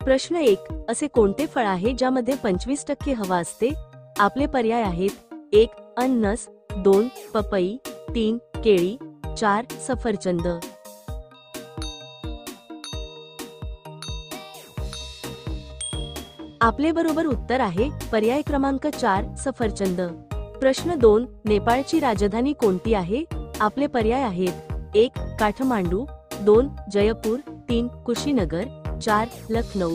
प्रश्न 1. असे कोणते फळ आहे ज्यामध्ये 25% हवा असते? आपले पर्याय आहेत: 1. अननस, 2. पपई, 3. केळी, 4. सफरचंद. आपले बरोबर उत्तर आहे पर्याय क्रमांक 4. सफरचंद. प्रश्न 2. नेपाळची राजधानी कोणती आहे? आपले पर्याय आहेत: 1. काठमांडू, 2. जयपूर, 3. कुशीनगर, 4. लखनौ.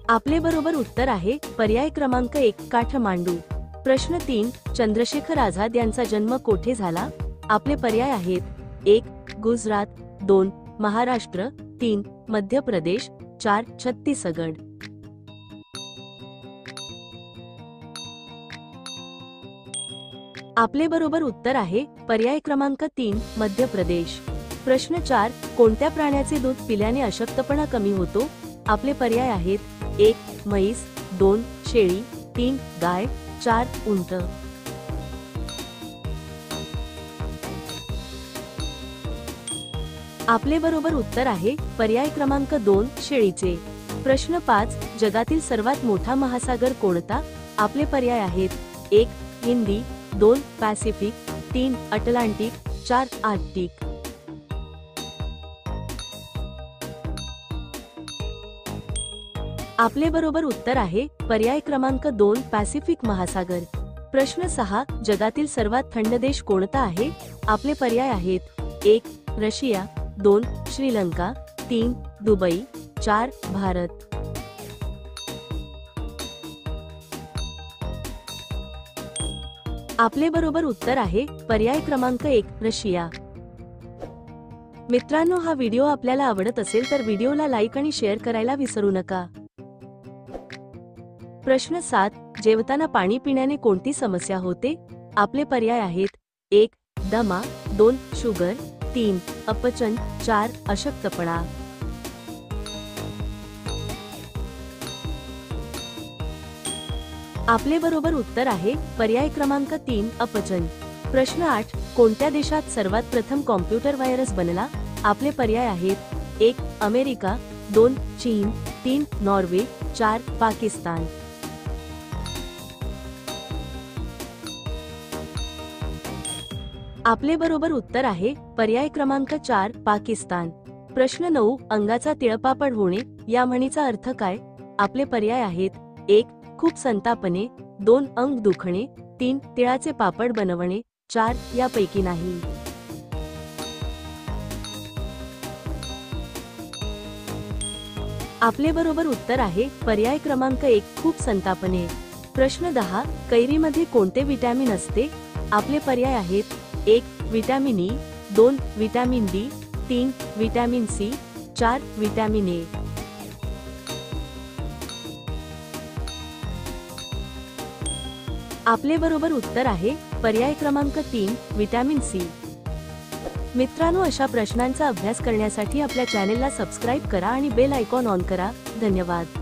आपले बरोबर उत्तर आहे पर्याय क्रमांक 1. काठमांडू. प्रश्न 3. चंद्रशेखर आझाद यांचा जन्म कोठे झाला? आपले पर्याय आहेत: 1. गुजरात, 2. महाराष्ट्र, 3. मध्य प्रदेश, 4. छत्तीसगड. आपले बरोबर उत्तर आहे पर्याय क्रमांक 3. मध्य प्रदेश. प्रश्न 4. कोणत्या प्राण्याचे दूध पिल्याने अशक्तपणा कमी होतो? आपले पर्याय आहेत: 1. म्हैस, 2. शेळी, 3. गाय, 4. उंट. आपले बरोबर उत्तर आहे पर्याय क्रमांक 2. शेळीचे. प्रश्न 5. जगातील सर्वात मोठा महासागर कोणता? आपले पर्याय आहेत: 1. हिंदी, 2. पॅसिफिक, 3. अटलांटिक, 4. आर्क्टिक. आपले बरोबर उत्तर आहे पर्याय क्रमांक 2. पॅसिफिक महासागर. प्रश्न 6. जगातील सर्वात थंड देश कोणता आहे? आपले पर्याय आहेत: 1. रशिया, 2. श्रीलंका, 3. दुबई, 4. भारत. आपले बरोबर उत्तर आहे पर्याय क्रमांक 1. रशिया. मित्रांनो, हा व्हिडिओ आपल्याला आवडत असेल तर व्हिडिओला लाईक आणि शेअर करायला विसरू नका. प्रश्न 7. जेवताना पाणी पिण्याने कोणती समस्या होते? आपले पर्याय आहेत: 1. दमा, 2. शुगर, 3. अपचन, 4. अशक्तपणा. आपले बरोबर उत्तर आहे पर्याय क्रमांक 3. अपचन. प्रश्न 8. कोणत्या देशात सर्वात प्रथम कॉम्प्युटर व्हायरस बनला? आपले पर्याय आहेत: 1. अमेरिका, 2. चीन, 3. नॉर्वे, 4. पाकिस्तान. आपले बरोबर उत्तर आहे पर्याय क्रमांक 4. पाकिस्तान. प्रश्न 9. अंगाचा तिळपापड होणे या म्हणीचा अर्थ काय? आपले पर्याय आहेत: 1. खूप संतापणे, 2. अंग दुखणे, 3. तिळाचे पापड बनवणे, 4. यापैकी नाही. आपले बरोबर उत्तर आहे पर्याय क्रमांक 1. खूप संतापणे. प्रश्न 10. कैरीमध्ये कोणते विटॅमिन असते? आपले पर्याय आहेत: 1. Vitamin E, 2. Vitamin D, 3. Vitamin C, 4. Vitamin A. आपले बरोबर उत्तर आहे पर्याय क्रमांक 3. Vitamin C. मित्रांनो, अशा प्रश्नांचा अभ्यास करण्यासाठी आपल्या चॅनेलला सबस्क्राईब करा आणि बेल आयकॉन ऑन करा. धन्यवाद.